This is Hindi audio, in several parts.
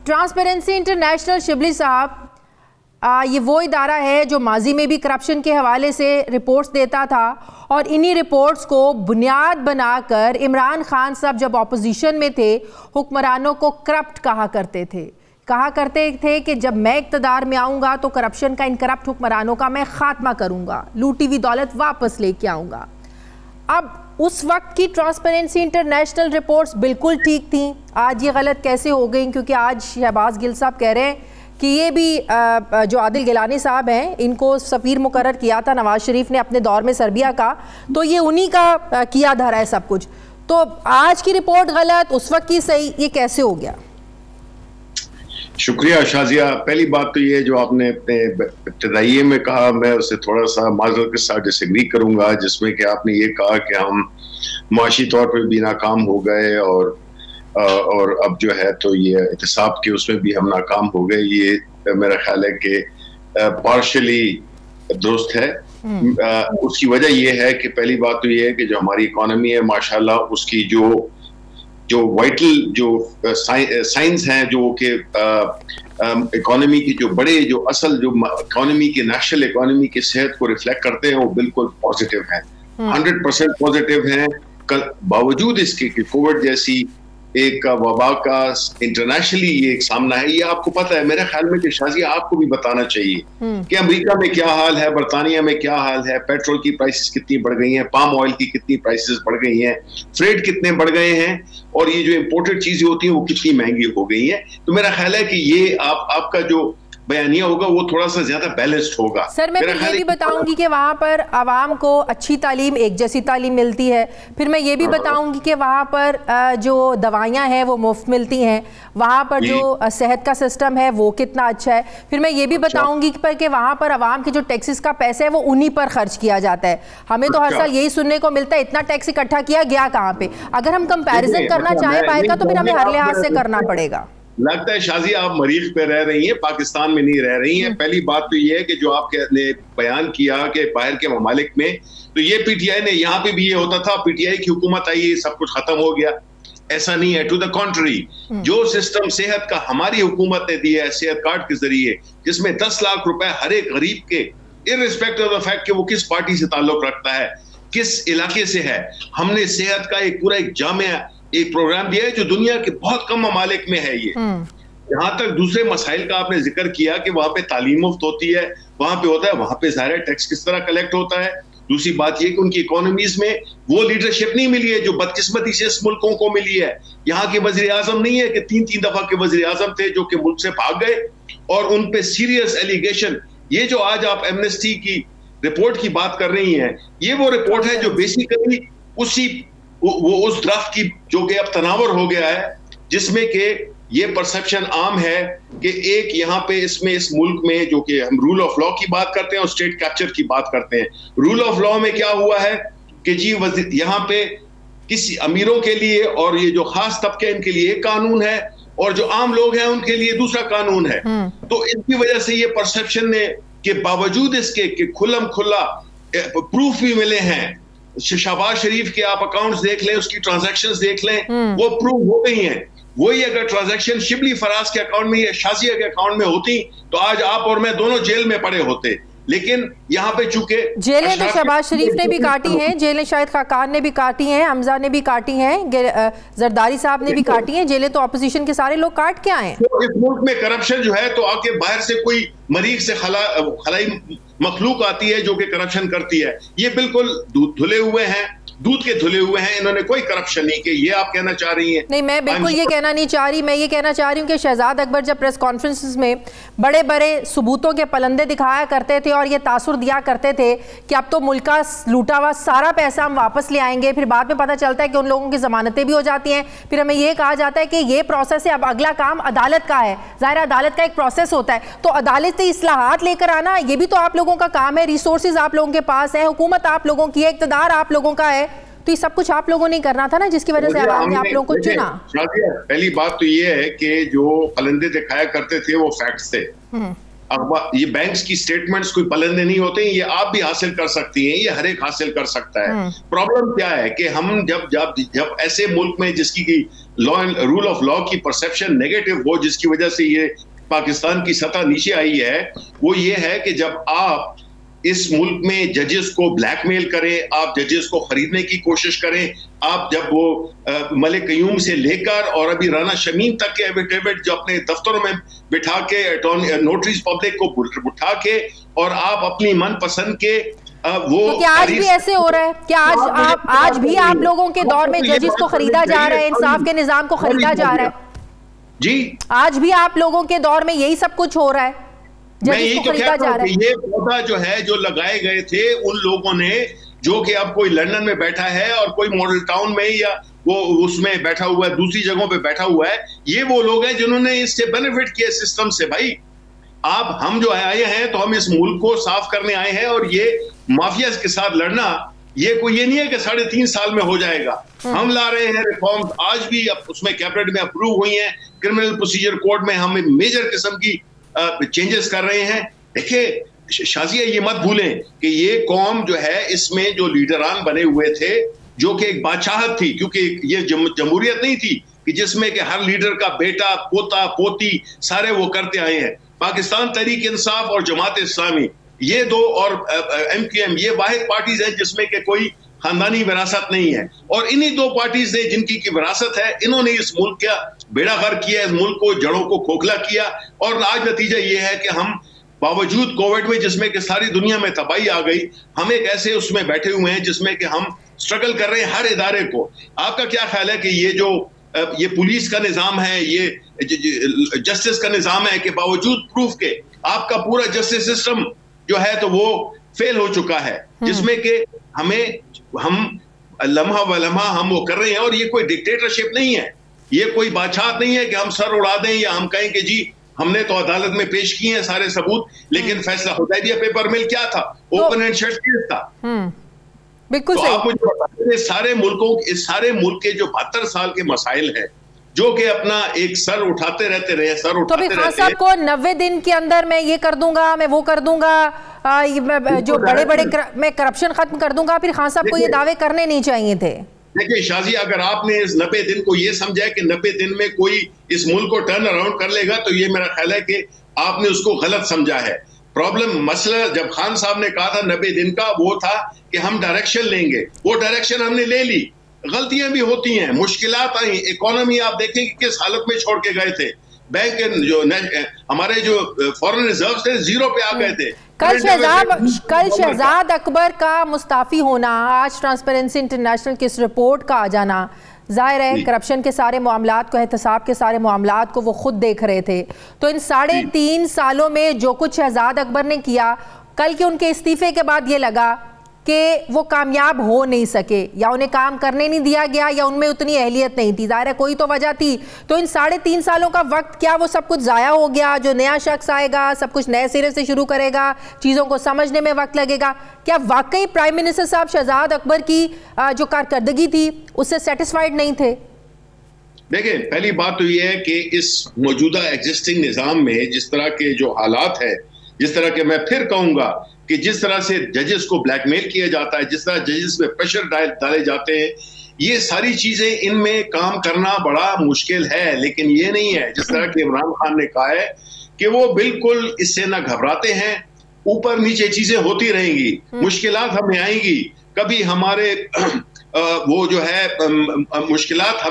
ट्रांसपेरेंसी इंटरनेशनल शिबली साहब, ये वो इदारा है जो माजी में भी करप्शन के हवाले से रिपोर्ट्स देता था और इन्हीं रिपोर्ट्स को बुनियाद बनाकर इमरान खान साहब जब ऑपोजिशन में थे हुक्मरानों को करप्ट कहा करते थे कि जब मैं इक़्तिदार में आऊँगा तो करप्शन का, इन करप्ट हुक्मरानों का मैं ख़ात्मा करूँगा, लूटी हुई दौलत वापस लेके आऊँगा। अब उस वक्त की ट्रांसपेरेंसी इंटरनेशनल रिपोर्ट्स बिल्कुल ठीक थी, आज ये गलत कैसे हो गई? क्योंकि आज शहबाज गिल साहब कह रहे हैं कि ये भी जो आदिल गिलानी साहब हैं, इनको सफ़ीर मुकर्रर किया था नवाज शरीफ ने अपने दौर में सर्बिया का, तो ये उन्हीं का किया धरा है सब कुछ। तो आज की रिपोर्ट गलत, उस वक्त की सही, ये कैसे हो गया? शुक्रिया शाजिया। पहली बात तो ये जो आपने अपने इब्तिदाइये में कहा, मैं उससे थोड़ा सा माजरत के साथ डिसएग्री करूंगा, जिसमें कि आपने ये कहा कि हम माशी तौर पर भी नाकाम हो गए और अब जो है तो ये एहतसाब के उसमें भी हम नाकाम हो गए। ये मेरा ख्याल है कि पार्शली दुरुस्त है। उसकी वजह ये है कि पहली बात तो ये है कि जो हमारी इकॉनमी है माशाल्लाह, उसकी जो वाइटल जो साइंस हैं, जो कि इकोनॉमी की जो बड़े जो असल जो इकोनॉमी की नेशनल इकोनॉमी की सेहत को रिफ्लेक्ट करते हैं, वो बिल्कुल पॉजिटिव हैं, 100% पॉजिटिव हैं। बावजूद इसके कि कोविड जैसी एक वबा का इंटरनेशनली ये एक सामना है, ये आपको पता है। मेरे ख्याल में कि शाजिया आपको भी बताना चाहिए कि अमेरिका में क्या हाल है, बरतानिया में क्या हाल है, पेट्रोल की प्राइसेस कितनी बढ़ गई हैं, पाम ऑयल की कितनी प्राइसेस बढ़ गई हैं, फ्रेट कितने बढ़ गए हैं, और ये जो इम्पोर्टेड चीजें होती हैं वो कितनी महंगी हो गई हैं। तो मेरा ख्याल है कि ये आपका जो बयानिया होगा वो थोड़ा सा ज्यादा बैलेंस्ड होगा। सर मैं ये भी बताऊंगी कि वहाँ पर आवाम को अच्छी तालीम, एक जैसी तालीम मिलती है। फिर मैं ये भी बताऊंगी कि वहाँ पर जो दवाइयाँ हैं वो मुफ्त मिलती हैं, वहाँ पर जो सेहत का सिस्टम है वो कितना अच्छा है। फिर मैं ये भी बताऊंगी कि वहाँ पर आवाम के जो टैक्सेस का पैसा है वो उन्हीं पर खर्च किया जाता है। हमें तो हर साल यही सुनने को मिलता है, इतना टैक्स इकट्ठा किया गया कहाँ पे? अगर हम कंपैरिजन करना चाहें बाहर का तो फिर हमें हर लिहाज से करना पड़ेगा। लगता है शाजिया आप मरीख पे रह रही हैं, पाकिस्तान में नहीं रह रही हैं। पहली बात तो ये है कि जो आपने बयान किया कि बाहर के ममालिक में, तो ये पीटीआई ने, यहाँ पे भी ये होता था, पीटीआई की हुकूमत आई सब कुछ खत्म हो गया, ऐसा नहीं है। टू द कॉन्ट्री, जो सिस्टम सेहत का हमारी हुकूमत ने दिया है सेहत कार्ड के जरिए, जिसमें 10 लाख रुपए हर एक गरीब के, इर्रिस्पेक्टिव ऑफ द फैक्ट कि वो किस पार्टी से ताल्लुक रखता है, किस इलाके से है, हमने सेहत का एक पूरा एक जामिया एक प्रोग्राम दिया है जो दुनिया के बहुत कम ममालिक में है। ये जहां तक दूसरे मसाइल का आपने जिक्र किया कि वहां पे तालीम मुफ्त होती है, वहां पे होता है, वहां पे ज़ाहिर है टैक्स किस तरह कलेक्ट होता है। दूसरी बात ये कि उनकी इकोनॉमीज में वो लीडरशिप नहीं मिली है जो बदकिस्मती से इस मुल्कों को मिली है। यहाँ के वजीर आजम नहीं है कि 3-3 दफा के वजीर आजम थे जो कि मुल्क से भाग गए और उन पे सीरियस एलिगेशन, ये जो आज आप एमनेस्टी की रिपोर्ट की बात कर रही हैं, ये वो रिपोर्ट है जो बेसिकली उस ड्राफ्ट की जो कि अब तनावर हो गया है, जिसमें कि ये परसेप्शन आम है कि एक यहाँ पे इसमें इस मुल्क में जो कि हम रूल ऑफ लॉ की बात करते हैं और स्टेट कैप्चर की बात करते हैं। रूल ऑफ लॉ में क्या हुआ है कि जी यहाँ पे किसी अमीरों के लिए और ये जो खास तबके इनके लिए एक कानून है और जो आम लोग हैं उनके लिए दूसरा कानून है। तो इसकी वजह से ये परसेप्शन ने के बावजूद इसके कि खुल्लम खुल्ला प्रूफ भी मिले हैं, शहबाज शरीफ के आप अकाउंट्स देख लें, उसकी ट्रांजैक्शंस देख लें, वो प्रूव हो गई हैं। वही अगर ट्रांजैक्शन शिबली फराज के अकाउंट में या शाजिया के अकाउंट में होती तो आज आप और मैं दोनों जेल में पड़े होते। लेकिन यहाँ पे चूंकि जेलें तो शहबाज शरीफ ने भी काटी हैं, जेलें शाहिद खाकान ने भी काटी हैं, हमजा ने भी काटी हैं, जरदारी साहब ने भी काटी हैं, जेलें तो अपोजिशन के सारे लोग काट के आए। तो इस मुल्क में करप्शन जो है तो आके बाहर से कोई मरीज से खलाई मखलूक आती है जो कि करप्शन करती है। ये बिल्कुल धुले हुए हैं, दूध के धुले हुए हैं, इन्होंने कोई करप्शन नहीं की। ये आप कहना चाह रही हैं? नहीं, मैं बिल्कुल ये कहना नहीं चाह रही। मैं ये कहना चाह रही हूँ कि शहजाद अकबर जब प्रेस कॉन्फ्रेंसेस में बड़े बड़े सबूतों के पलंदे दिखाया करते थे और ये तासुर दिया करते थे कि अब तो मुल्क का लूटा हुआ सारा पैसा हम वापस ले आएंगे, फिर बाद में पता चलता है कि उन लोगों की जमानतें भी हो जाती हैं, फिर हमें ये कहा जाता है कि ये प्रोसेस है, अब अगला काम अदालत का है। ज़ाहिर अदालत का एक प्रोसेस होता है, तो अदालती इस्लाहात लेकर आना ये भी तो आप लोगों का काम है, रिसोर्सेज आप लोगों के पास है, हुकूमत आप लोगों की है, इक़्तिदार आप लोगों का है, तो ये सब कुछ आप लोगों ने करना था ना, जिसकी वजह से आवाम ने आप लोगों को चुना। पहली बात तो ये है कि जो फलंदे दिखाया करते थे वो फैक्ट्स थे, ये बैंक्स की स्टेटमेंट्स कोई पलंदे नहीं होते हैं, ये आप भी हासिल कर सकती हैं, ये हर एक हासिल कर सकता है। प्रॉब्लम क्या है कि हम जब ऐसे मुल्क में जिसकी law and rule of law की परसेप्शन नेगेटिव हो, जिसकी वजह से ये पाकिस्तान की सतह नीचे आई है, वो ये है कि जब आप इस मुल्क में जजेस को ब्लैकमेल करें, आप जजेस को खरीदने की कोशिश करें, आप जब वो मलिक कयूम से लेकर और अभी राना शमीम तक के एफिडेविट जो अपने दफ्तरों में बिठा के नोटरीज पब्लिक को उठा के और आप अपनी मनपसंद के वो तो क्या आज भी ऐसे हो रहा है? क्या आज भी आप लोगों के दौर में जजेस को खरीदा जा रहा है, इंसाफ के निजाम को खरीदा जा रहा है? जी, आज भी आप लोगों के दौर में यही सब कुछ हो रहा है? मैं यही तो कहता हूं कि ये पौधा जो है, जो लगाए गए थे उन लोगों ने, जो कि अब कोई लंदन में बैठा है और कोई मॉडल टाउन में या वो उसमें बैठा हुआ है, दूसरी जगहों पे बैठा हुआ है, ये वो लोग हैं जिन्होंने इससे बेनिफिट किया सिस्टम से। भाई आप हम जो आए हैं तो हम इस मुल्क को साफ करने आए हैं, और ये माफिया के साथ लड़ना ये नहीं है कि 3.5 साल में हो जाएगा। हम ला रहे हैं रिफॉर्म्स, आज भी उसमें कैबिनेट में अप्रूव हुई हैं, क्रिमिनल प्रोसीजर कोड में हम मेजर किस्म की चेंजेस कर रहे हैं। देखिए शाजिया, ये मत भूलें कि ये कौम जो है, इसमें जो लीडरान बने हुए थे, जो कि एक बादशाहत थी, क्योंकि ये जमहूरियत नहीं थी कि जिसमें कि हर लीडर का बेटा, पोता, पोती सारे वो करते आए हैं। पाकिस्तान तहरीक इंसाफ और जमात इस्लामी, ये दो, और MQM, ये वाहिद पार्टीज हैं जिसमें कि कोई खानदानी विरासत नहीं है, और इन्हीं दो पार्टीज ने जिनकी की विरासत है, इन्होंने इस मुल्क का बेड़ा गर्क किया, इस मुल्क को जड़ों को खोखला किया। और आज नतीजा ये है कि हम बावजूद कोविड में, जिसमें कि सारी दुनिया में तबाही आ गई, हम एक ऐसे उसमें बैठे हुए हैं जिसमें कि हम स्ट्रगल कर रहे हैं हर इदारे को। आपका क्या ख्याल है कि ये पुलिस का निजाम है, ये जस्टिस का निजाम है, कि बावजूद प्रूफ के आपका पूरा जस्टिस सिस्टम जो है तो वो फेल हो चुका है, जिसमें कि हम लम्हा व लम्हा हम वो कर रहे हैं। और ये कोई डिक्टेटरशिप नहीं है, ये कोई बादशाहत नहीं है कि हम सर उड़ा दें या हम कहें कि जी हमने तो अदालत में पेश किए हैं सारे सबूत, लेकिन फैसला हुदैबिया पेपर मिल क्या था, ओपन एंड शट केस था। बिल्कुल तो आप मुझे बताइए, इस सारे मुल्क के जो 72 साल के मसाइल हैं, जो कि अपना एक सर उठाते रहते रहे, सर उठाते रहते। तो खान साहब को 90 दिन के अंदर मैं ये कर दूंगा, मैं वो कर दूंगा, जो बड़े मैं करप्शन खत्म कर दूंगा, फिर खान साहब को ये दावे करने नहीं चाहिए थे। देखिए शाजिया, अगर आपने इस 90 दिन को ये समझा कि 90 दिन में कोई इस मुल्क को टर्न अराउंड कर लेगा, तो ये मेरा ख्याल है कि आपने उसको गलत समझा है। प्रॉब्लम मसला जब खान साहब ने कहा था 90 दिन का, वो था कि हम डायरेक्शन लेंगे, वो डायरेक्शन हमने ले ली। गलतियां भी होती हैं, मुश्किलात आई, इकोनॉमी आप देखें कि किस हालत में छोड़ के गए थे, बैंक जो हमारे जो फॉरेन रिजर्व थे 0 पे आ गए थे। कल शहजाद अकबर का मुस्ताफी होना, आज ट्रांसपेरेंसी इंटरनेशनल की इस रिपोर्ट का आ जाना, जाहिर है करप्शन के सारे मामलात को, एहतसाब के सारे मामलात को वो खुद देख रहे थे। तो इन 3.5 सालों में जो कुछ शहजाद अकबर ने किया, कल के उनके इस्तीफे के बाद ये लगा कि वो कामयाब हो नहीं सके, या उन्हें काम करने नहीं दिया गया, या उनमें उतनी अहलियत नहीं थी। ज़ाहिर है कोई तो वजह थी। तो इन 3.5 सालों का वक्त, क्या वो सब कुछ ज़ाया हो गया? जो नया शख्स आएगा सब कुछ नए सिरे से शुरू करेगा, चीज़ों को समझने में वक्त लगेगा। क्या वाकई प्राइम मिनिस्टर साहब शहजाद अकबर की जो कारकर्दगी थी उससे सेटिस्फाइड नहीं थे? देखिए, पहली बात तो ये है कि इस मौजूदा एग्जिस्टिंग निज़ाम में जिस तरह के जो हालात है, जिस तरह के, मैं फिर कहूँगा कि जिस तरह से जजेस को ब्लैकमेल किया जाता है, जिस तरह जजेस में प्रेशर डाले जाते हैं, ये सारी चीजें, इनमें काम करना बड़ा मुश्किल है। लेकिन ये नहीं है, जिस तरह के इमरान खान ने कहा है कि वो बिल्कुल इससे ना घबराते हैं, ऊपर नीचे चीजें होती रहेंगी, मुश्किलात हमें आएंगी, कभी हमारे वो जो है मुश्किलात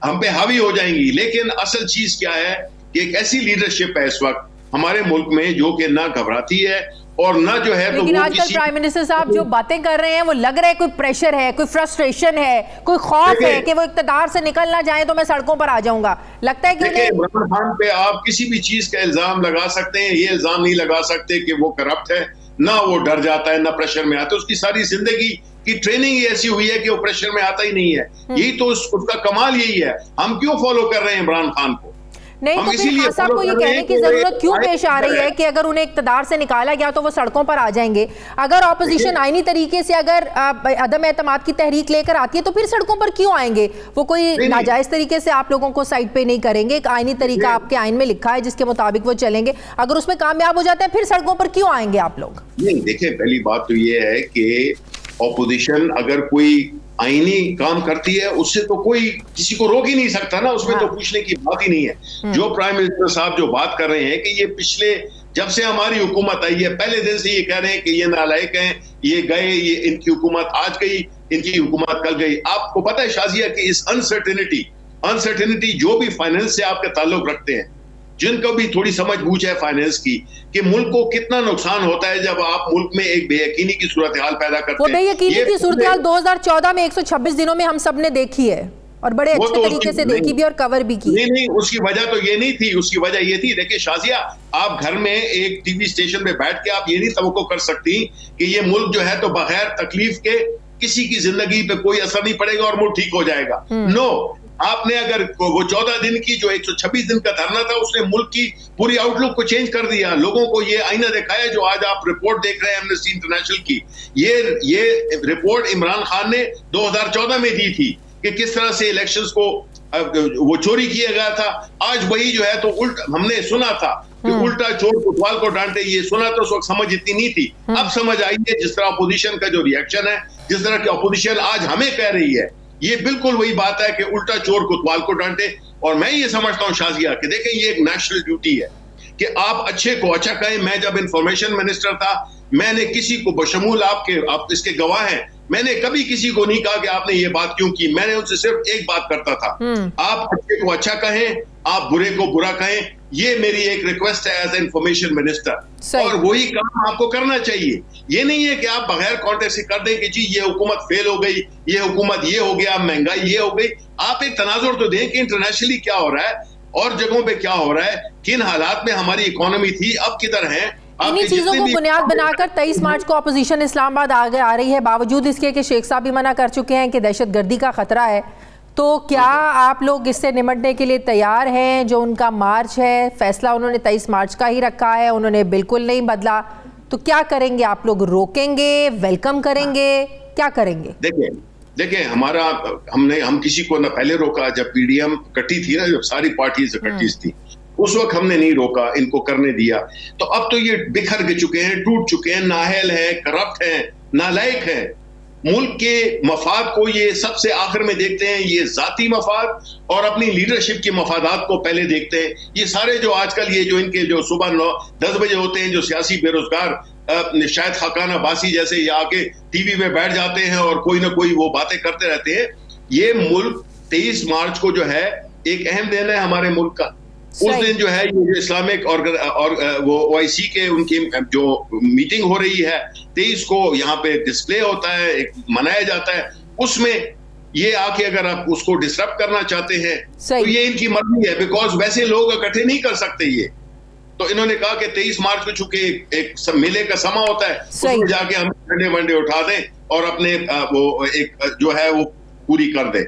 हम पे हावी हो जाएंगी। लेकिन असल चीज क्या है कि एक ऐसी लीडरशिप है इस वक्त हमारे मुल्क में जो कि ना घबराती है और ना जो है। लेकिन तो आजकल प्राइम मिनिस्टर साहब जो बातें कर रहे हैं, वो लग रहा है कोई प्रेशर है, कोई फ्रस्ट्रेशन है, कोई खौफ है कि वो इक़्तिदार से निकल ना जाए तो मैं सड़कों पर आ जाऊंगा। लगता है कि इमरान खान पे आप किसी भी चीज का इल्जाम लगा सकते हैं, ये इल्जाम नहीं लगा सकते कि वो करप्ट है, ना वो डर जाता है, ना प्रेशर में आता है। उसकी सारी जिंदगी की ट्रेनिंग ही ऐसी हुई है कि वो प्रेशर में आता ही नहीं है। यही तो उसका कमाल यही है। हम क्यों फॉलो कर रहे हैं इमरान खान को? नहीं तो फिर खान साहब को ये कहने की जरूरत क्यों पेश आ रही है कि अगर उन्हें इक्तदार से निकाला गया तो वो सड़कों पर आ जाएंगे? अगर ऑपोजिशन आईनी तरीके से अगर अदम एतमाद की तहरीक लेकर आती है तो फिर सड़कों पर क्यों आएंगे? वो कोई नाजायज तरीके से आप लोगों को साइड पे नहीं करेंगे। एक आईनी तरीका आपके आइन में लिखा है जिसके मुताबिक वो चलेंगे। अगर उसमें कामयाब हो जाते हैं फिर सड़कों पर क्यों आएंगे आप लोग? नहीं, देखिए, पहली बात तो ये है कि ऑपोजिशन अगर कोई आईनी काम करती है उससे तो कोई किसी को रोक ही नहीं सकता ना, उसमें तो पूछने की बात ही नहीं है। जो प्राइम मिनिस्टर साहब जो बात कर रहे हैं कि ये पिछले जब से हमारी हुकूमत आई है पहले दिन से ये कह रहे हैं कि ये नालायक हैं, ये गए, ये इनकी हुकूमत आज गई, इनकी हुकूमत कल गई। आपको पता है शाजिया कि इस अनसर्टेनिटी जो भी फाइनेंस से आपके ताल्लुक रखते हैं, जिनको भी थोड़ी समझ बूझ है फाइनेंस की, कि मुल्क को कितना नुकसान होता है जब आप मुल्क में एक बेयकीनी की सूरत हाल पैदा करते हैं। वो बेयकीनी की सूरत हाल 2014 में 126 दिनों में हम सब ने देखी है और बड़े अच्छे तरीके से देखी भी और कवर भी की। नहीं, उसकी वजह तो ये नहीं थी, उसकी वजह ये थी, देखिए शाजिया, आप घर में एक टीवी स्टेशन में बैठ के आप ये नहीं तवक्को कर सकती कि ये मुल्क जो है तो बगैर तकलीफ के किसी की जिंदगी पे कोई असर नहीं पड़ेगा और मुल्क ठीक हो जाएगा। नो, आपने अगर वो 14 दिन की जो 126 दिन का धरना था उसने मुल्क की पूरी आउटलुक को चेंज कर दिया। लोगों को ये आईना दिखाया जो आज आप रिपोर्ट देख रहे हैं एमनेस्टी इंटरनेशनल की। ये रिपोर्ट इमरान खान ने 2014 में दी थी कि किस तरह से इलेक्शंस को वो चोरी किया गया था। आज वही जो है तो हमने सुना था कि उल्टा चोर कोतवाल को डांटे, ये सुना तो उस वक्त समझ इतनी नहीं थी। अब समझ आई है, जिस तरह अपोजिशन का जो रिएक्शन है, जिस तरह की अपोजिशन आज हमें कह रही है, ये बिल्कुल वही बात है कि उल्टा चोर कोतवाल को डांटे। और मैं ये समझता हूं शाजिया कि देखें, ये एक नेशनल ड्यूटी है कि आप अच्छे को अच्छा कहें। मैं जब इंफॉर्मेशन मिनिस्टर था, मैंने किसी को बशमूल आप इसके गवाह हैं, मैंने कभी किसी को नहीं कहा कि आपने ये बात क्यों की। मैंने उनसे सिर्फ एक बात करता था, आप अच्छे को अच्छा कहें, आप बुरे को बुरा कहें। ये मेरी एक रिक्वेस्ट है एज ए इंफॉर्मेशन मिनिस्टर, और वही काम आपको करना चाहिए। ये नहीं है कि आप बगैर कॉन्टेक्स्ट से कर दें कि जी ये हुकूमत फेल हो गई, ये हुकूमत ये हो गया, महंगाई ये हो गई। आप एक तनाजुर तो दें कि इंटरनेशनली क्या हो रहा है और जगहों पे क्या हो रहा है, किन हालात में हमारी इकोनॉमी थी, अब किधर है। इन्हीं चीजों को बुनियाद बनाकर 23 मार्च को अपोजिशन इस्लामाबाद आगे आ रही है, बावजूद इसके कि शेख साहब भी मना कर चुके हैं कि दहशतगर्दी का खतरा है। तो क्या आप लोग इससे निपटने के लिए तैयार हैं? जो उनका मार्च है, फैसला उन्होंने 23 मार्च का ही रखा है, उन्होंने बिल्कुल नहीं बदला। तो क्या करेंगे आप लोग? रोकेंगे, वेलकम करेंगे, क्या करेंगे? देखिए हम किसी को ना पहले रोका, जब पीडीएम इकट्ठी थी ना, जब सारी पार्टीज इकट्ठी थी, उस वक्त हमने नहीं रोका, इनको करने दिया। तो अब तो ये बिखर के चुके हैं, टूट चुके हैं, नाअहल हैं, करप्ट हैं, नालायक हैं। मुल्क के मफाद को ये सबसे आखिर में देखते हैं, ये जाती मफाद और अपनी लीडरशिप की मफादात को पहले देखते हैं। ये सारे जो आजकल ये जो इनके जो सुबह 9-10 बजे होते हैं, जो सियासी बेरोजगार शायद खाकाना बासी जैसे ये आके टीवी में बैठ जाते हैं और कोई ना कोई वो बातें करते रहते हैं। ये मुल्क 23 मार्च को जो है एक अहम दिन है हमारे मुल्क का। उस दिन जो है ये इस्लामिक और वो OIC के उनकी जो मीटिंग हो रही है 23 को, यहाँ पे डिस्प्ले होता है, एक मनाया जाता है। उसमें ये आके अगर आप उसको डिस्टर्ब करना चाहते हैं तो ये इनकी मर्जी है, बिकॉज वैसे लोग इकट्ठे नहीं कर सकते ये। तो इन्होंने कहा कि 23 मार्च को चूंकि एक मेले का समा होता है, उसमें जाके हम झंडे वंडे उठा दें और अपने वो एक जो है वो पूरी कर दें।